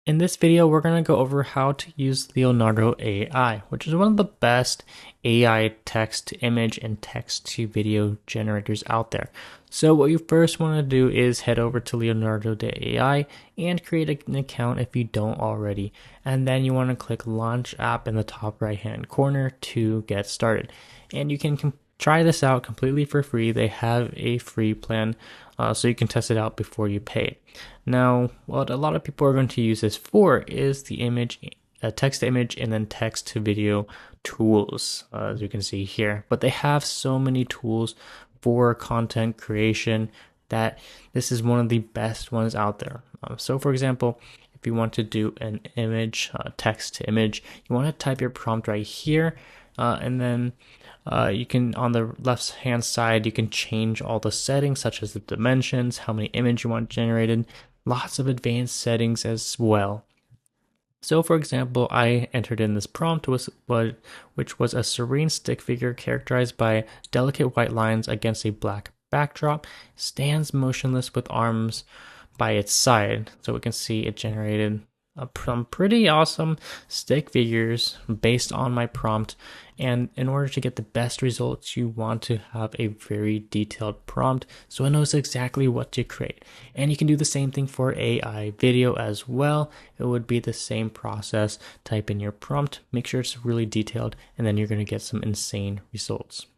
In this video, we're going to go over how to use Leonardo AI, which is one of the best AI text to image and text to video generators out there. So what you first want to do is head over to Leonardo AI and create an account if you don't already. And then you want to click Launch App in the top right hand corner to get started. And you can try this out completely for free. They have a free plan, so you can test it out before you pay. Now, what a lot of people are going to use this for is the image, text to image, and then text to video tools, as you can see here. But they have so many tools for content creation that this is one of the best ones out there. So, for example, if you want to do an image, text to image, you want to type your prompt right here, and then you can, on the left hand side, you can change all the settings such as the dimensions, how many image you want generated, lots of advanced settings as well. So for example, I entered in this prompt, which was a serene stick figure characterized by delicate white lines against a black backdrop, stands motionless with arms by its side. So we can see it generated some pretty awesome stick figures based on my prompt. And in order to get the best results, you want to have a very detailed prompt so it knows exactly what to create. And you can do the same thing for AI video as well. It would be the same process. Type in your prompt, make sure it's really detailed, and then you're going to get some insane results.